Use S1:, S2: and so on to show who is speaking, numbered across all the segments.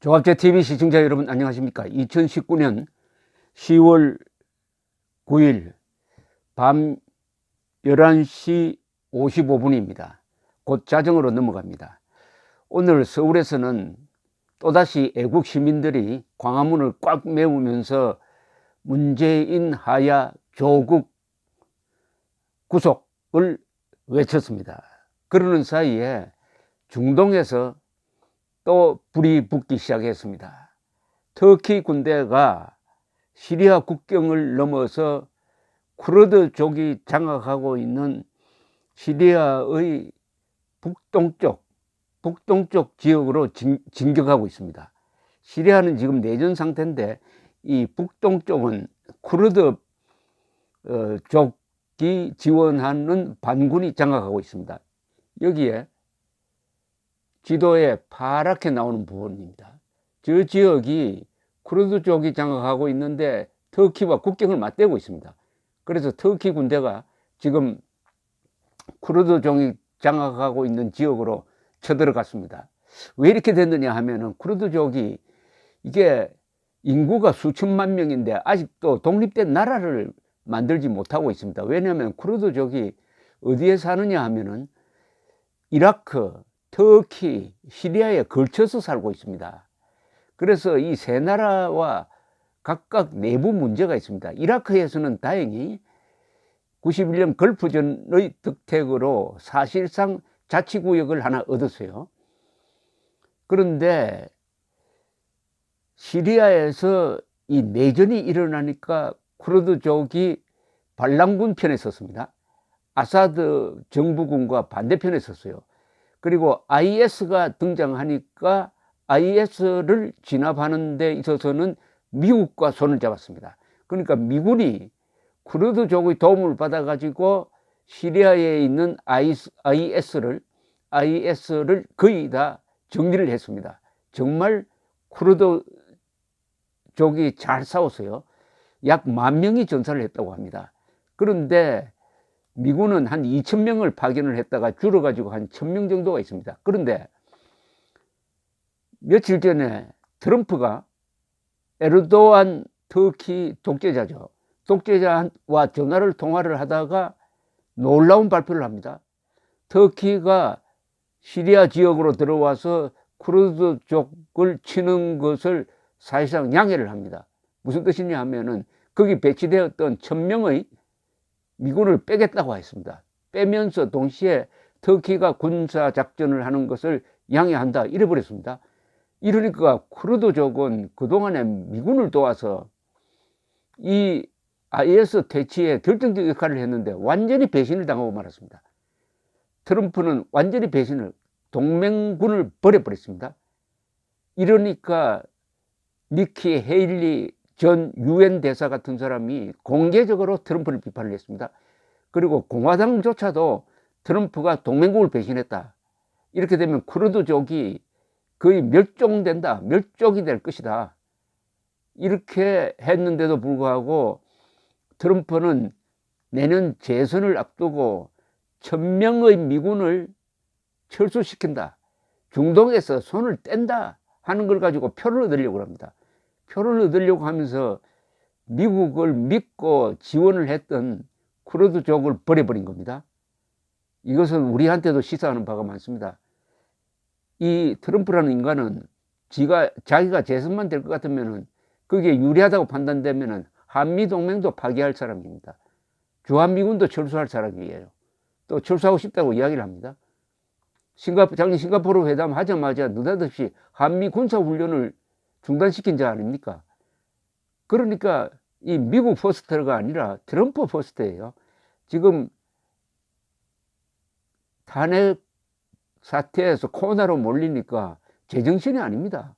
S1: 종합제TV 시청자 여러분 안녕하십니까. 2019년 10월 9일 밤 11시 55분입니다. 곧 자정으로 넘어갑니다. 오늘 서울에서는 또다시 애국 시민들이 광화문을 꽉 메우면서 문재인 하야 조국 구속을 외쳤습니다. 그러는 사이에 중동에서 또 불이 붙기 시작했습니다. 터키 군대가 시리아 국경을 넘어서 쿠르드족이 장악하고 있는 시리아의 북동쪽 지역으로 진격하고 있습니다. 시리아는 지금 내전 상태인데 이 북동쪽은 쿠르드족이 지원하는 반군이 장악하고 있습니다. 여기에 지도에 파랗게 나오는 부분입니다. 저 지역이 쿠르드족이 장악하고 있는데 터키와 국경을 맞대고 있습니다. 그래서 터키 군대가 지금 쿠르드족이 장악하고 있는 지역으로 쳐들어갔습니다. 왜 이렇게 됐느냐 하면은 쿠르드족이 이게 인구가 수천만 명인데 아직도 독립된 나라를 만들지 못하고 있습니다. 왜냐하면 쿠르드족이 어디에 사느냐 하면은 이라크, 터키, 시리아에 걸쳐서 살고 있습니다. 그래서 이 세 나라와 각각 내부 문제가 있습니다. 이라크에서는 다행히 91년 걸프전의 득택으로 사실상 자치구역을 하나 얻었어요. 그런데 시리아에서 이 내전이 일어나니까 쿠르드족이 반란군 편에 섰습니다. 아사드 정부군과 반대편에 섰어요. 그리고 IS가 등장하니까 IS를 진압하는 데 있어서는 미국과 손을 잡았습니다. 그러니까 미군이 쿠르드족의 도움을 받아 가지고 시리아에 있는 IS를 거의 다 정리를 했습니다. 정말 쿠르드족이 잘 싸웠어요. 약 10,000명이 전사를 했다고 합니다. 그런데 미군은 한 2,000명을 파견을 했다가 줄어가지고 한 1,000명 정도가 있습니다. 그런데 며칠 전에 트럼프가 에르도안 터키 독재자죠. 독재자와 통화를 하다가 놀라운 발표를 합니다. 터키가 시리아 지역으로 들어와서 쿠르드족을 치는 것을 사실상 양해를 합니다. 무슨 뜻이냐 하면은 거기 배치되었던 1,000명의 미군을 빼겠다고 했습니다. 빼면서 동시에 터키가 군사작전을 하는 것을 양해한다 이래버렸습니다. 이러니까 쿠르드족은 그동안에 미군을 도와서 이 IS 퇴치에 결정적 역할을 했는데 완전히 배신을 당하고 말았습니다. 트럼프는 완전히 동맹군을 버려버렸습니다. 이러니까 니키 헤일리 전 UN 대사 같은 사람이 공개적으로 트럼프를 비판을 했습니다. 그리고 공화당조차도 트럼프가 동맹국을 배신했다. 이렇게 되면 쿠르드족이 거의 멸종이 될 것이다. 이렇게 했는데도 불구하고 트럼프는 내년 재선을 앞두고 1,000명의 미군을 철수시킨다. 중동에서 손을 뗀다 하는 걸 가지고 표를 얻으려고 합니다. 표를 얻으려고 하면서 미국을 믿고 지원을 했던 쿠르드족을 버려버린 겁니다. 이것은 우리한테도 시사하는 바가 많습니다. 이 트럼프라는 인간은 자기가 재선만 될 것 같으면 그게 유리하다고 판단되면 한미동맹도 파기할 사람입니다. 주한미군도 철수할 사람이에요. 또 철수하고 싶다고 이야기를 합니다. 작년 싱가포르 회담 하자마자 느닷없이 한미 군사훈련을 중단시킨 자 아닙니까? 그러니까 이 미국 퍼스트가 아니라 트럼프 퍼스트예요. 지금 탄핵 사태에서 코로나로 몰리니까 제정신이 아닙니다.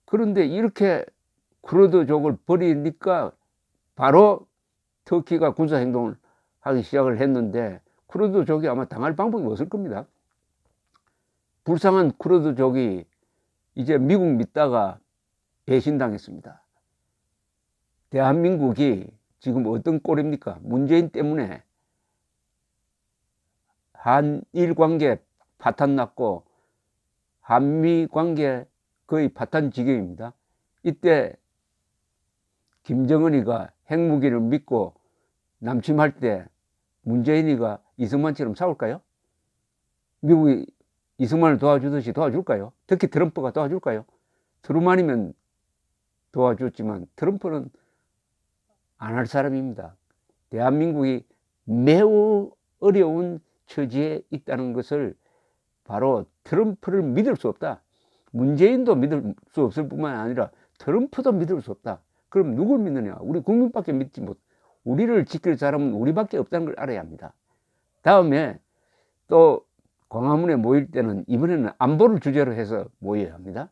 S1: 그런데 이렇게 쿠르드족을 버리니까 바로 터키가 군사행동을 하기 시작을 했는데 쿠르드족이 아마 당할 방법이 없을 겁니다. 불쌍한 쿠르드족이 이제 미국 믿다가 배신당했습니다. 대한민국이 지금 어떤 꼴입니까? 문재인 때문에 한일 관계 파탄났고 한미 관계 거의 파탄 지경입니다. 이때 김정은이가 핵무기를 믿고 남침할 때 문재인이가 이승만처럼 싸울까요? 미국이 이승만을 도와주듯이 도와줄까요? 특히 트럼프가 도와줄까요? 트루만이면 도와줬지만 트럼프는 안 할 사람입니다. 대한민국이 매우 어려운 처지에 있다는 것을 바로 트럼프를 믿을 수 없다. 문재인도 믿을 수 없을 뿐만 아니라 트럼프도 믿을 수 없다. 그럼 누굴 믿느냐? 우리 국민밖에 믿지 못. 우리를 지킬 사람은 우리밖에 없다는 걸 알아야 합니다. 다음에 또 광화문에 모일 때는 이번에는 안보를 주제로 해서 모여야 합니다.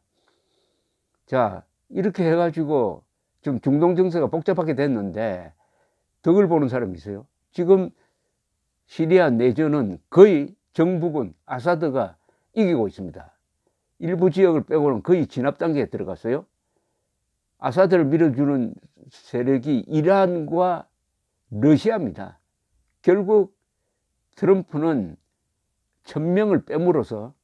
S1: 자, 이렇게 해가지고 좀 중동 정세가 복잡하게 됐는데 덕을 보는 사람이 있어요. 지금 시리아 내전은 거의 정부군 아사드가 이기고 있습니다. 일부 지역을 빼고는 거의 진압 단계에 들어갔어요. 아사드를 밀어주는 세력이 이란과 러시아입니다. 결국 트럼프는 1000명을 빼물어서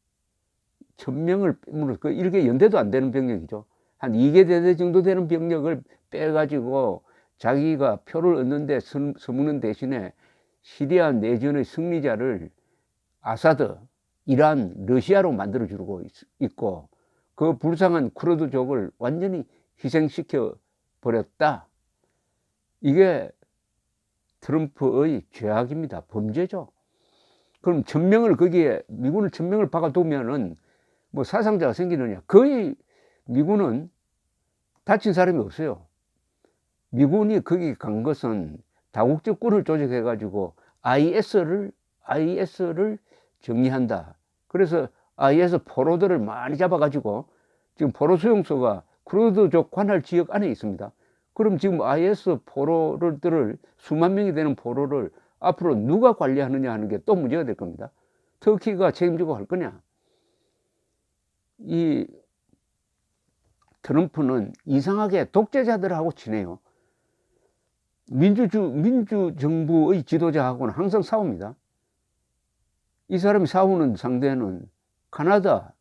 S1: 이렇게 연대도 안 되는 병력이죠. 한 2개 대대 정도 되는 병력을 빼가지고 자기가 표를 얻는데 서먹는 대신에 시리아 내전의 승리자를 아사드, 이란, 러시아로 만들어주고 있고 그 불쌍한 쿠르드족을 완전히 희생시켜 버렸다. 이게 트럼프의 죄악입니다. 범죄죠. 그럼 1000명을 거기에 미군을 1000명을 박아두면은 뭐 사상자가 생기느냐? 거의 미군은 다친 사람이 없어요. 미군이 거기 간 것은 다국적 군을 조직해 가지고 IS를 정리한다. 그래서 IS 포로들을 많이 잡아 가지고 지금 포로 수용소가 쿠르드족 관할 지역 안에 있습니다. 그럼 지금 IS 포로들을 수만 명이 되는 포로를 앞으로 누가 관리하느냐 하는 게 또 문제가 될 겁니다. 터키가 책임지고 할 거냐? 이 트럼프는 이상하게 독재자들하고 지내요. 민주정부의 지도자하고는 항상 싸웁니다. 이 사람이 싸우는 상대는 카나다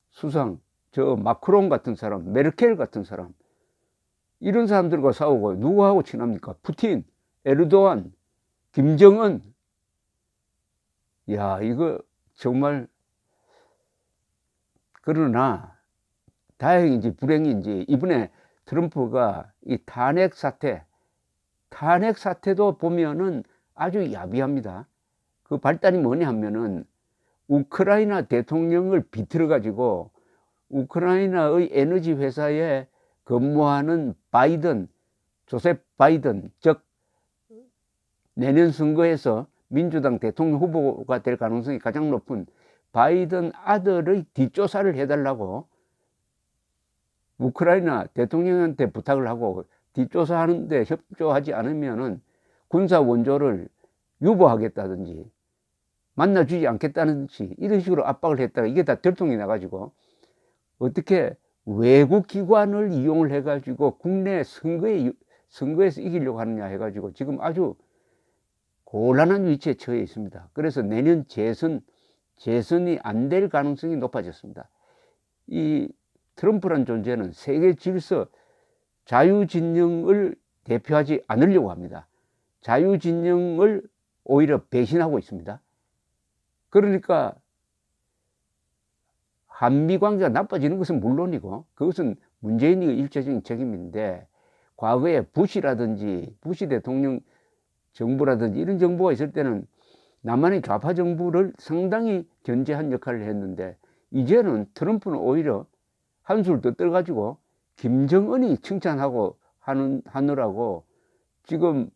S1: 수상, 저 마크롱 같은 사람, 메르켈 같은 사람, 이런 사람들과 싸우고 누구하고 친합니까? 푸틴, 에르도안, 김정은. 야, 이거 정말. 그러나 다행인지 불행인지 이번에 트럼프가 이 탄핵 사태도 보면은 아주 야비합니다. 그 발단이 뭐냐 하면은 우크라이나 대통령을 비틀어 가지고 우크라이나의 에너지 회사에 근무하는 조셉 바이든, 즉 내년 선거에서 민주당 대통령 후보가 될 가능성이 가장 높은 바이든 아들의 뒷조사를 해달라고 우크라이나 대통령한테 부탁을 하고 뒷조사하는데 협조하지 않으면은 군사 원조를 유보하겠다든지 만나주지 않겠다든지 이런 식으로 압박을 했다가 이게 다 들통이 나가지고 어떻게 외국 기관을 이용을 해가지고 국내 선거에서 이기려고 하느냐 해가지고 지금 아주 곤란한 위치에 처해 있습니다. 그래서 내년 재선이 안 될 가능성이 높아졌습니다. 이 트럼프란 존재는 세계 질서, 자유진영을 대표하지 않으려고 합니다. 자유진영을 오히려 배신하고 있습니다. 그러니까 한미 관계가 나빠지는 것은 물론이고 그것은 문재인의 일차적인 책임인데 과거에 부시 대통령 정부라든지 이런 정부가 있을 때는 남한의 좌파 정부를 상당히 견제한 역할을 했는데 이제는 트럼프는 오히려 한술 더 떠가지고 김정은이 칭찬하고 하느라고 지금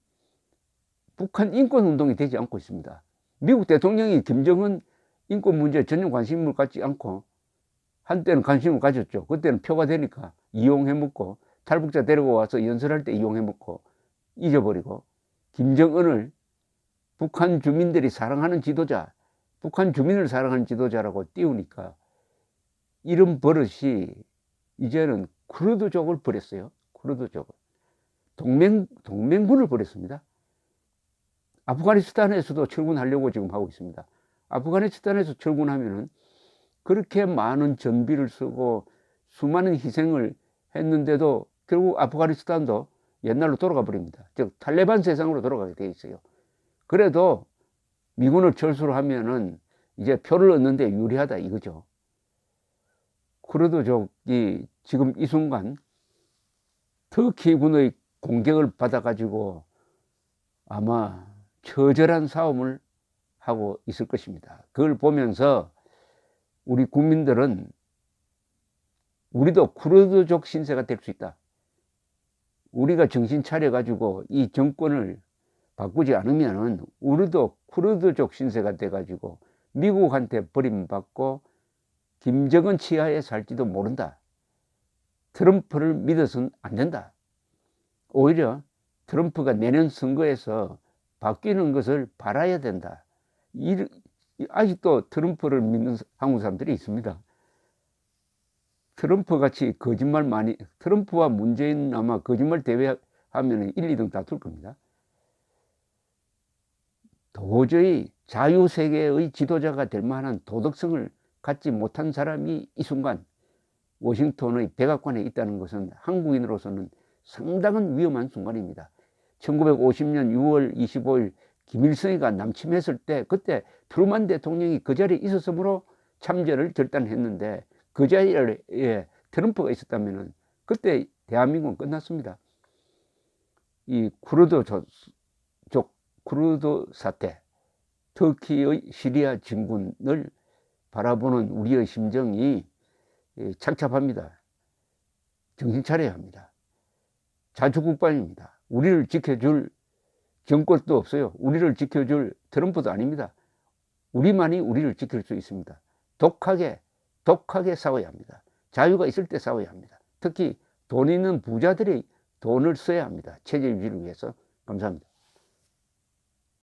S1: 북한 인권운동이 되지 않고 있습니다. 미국 대통령이 김정은 인권 문제에 전혀 관심을 갖지 않고 한때는 관심을 가졌죠. 그때는 표가 되니까 이용해먹고 탈북자 데리고 와서 연설할 때 이용해먹고 잊어버리고 김정은을 북한 주민들이 사랑하는 지도자, 북한 주민을 사랑하는 지도자라고 띄우니까 이런 버릇이 이제는 쿠르드족을 버렸어요. 쿠르드족을. 동맹군을 버렸습니다. 아프가니스탄에서도 철군하려고 지금 하고 있습니다. 아프가니스탄에서 철군하면은 그렇게 많은 전비를 쓰고 수많은 희생을 했는데도 결국 아프가니스탄도 옛날로 돌아가 버립니다. 즉 탈레반 세상으로 돌아가게 돼 있어요. 그래도 미군을 철수를 하면은 이제 표를 얻는데 유리하다 이거죠. 쿠르드족이 지금 이 순간 터키군의 공격을 받아가지고 아마 처절한 싸움을 하고 있을 것입니다. 그걸 보면서 우리 국민들은 우리도 쿠르드족 신세가 될 수 있다. 우리가 정신 차려가지고 이 정권을 바꾸지 않으면 우리도 쿠르드족 신세가 돼가지고 미국한테 버림받고 김정은 치하에 살지도 모른다. 트럼프를 믿어서는 안 된다. 오히려 트럼프가 내년 선거에서 바뀌는 것을 바라야 된다. 아직도 트럼프를 믿는 한국 사람들이 있습니다. 트럼프 같이 거짓말 많이, 트럼프와 문재인은 아마 거짓말 대회하면 1, 2등 다툴 겁니다. 도저히 자유세계의 지도자가 될 만한 도덕성을 갖지 못한 사람이 이 순간 워싱턴의 백악관에 있다는 것은 한국인으로서는 상당한 위험한 순간입니다. 1950년 6월 25일 김일성이가 남침했을 때 그때 트루만 대통령이 그 자리에 있었으므로 참전을 결단했는데 그 자리에 트럼프가 있었다면 그때 대한민국은 끝났습니다. 이 쿠르드 사태, 터키의 시리아 진군을 바라보는 우리의 심정이 착잡합니다. 정신 차려야 합니다. 자주국방입니다. 우리를 지켜줄 정권도 없어요. 우리를 지켜줄 트럼프도 아닙니다. 우리만이 우리를 지킬 수 있습니다. 독하게 싸워야 합니다. 자유가 있을 때 싸워야 합니다. 특히 돈 있는 부자들이 돈을 써야 합니다. 체제 유지를 위해서. 감사합니다.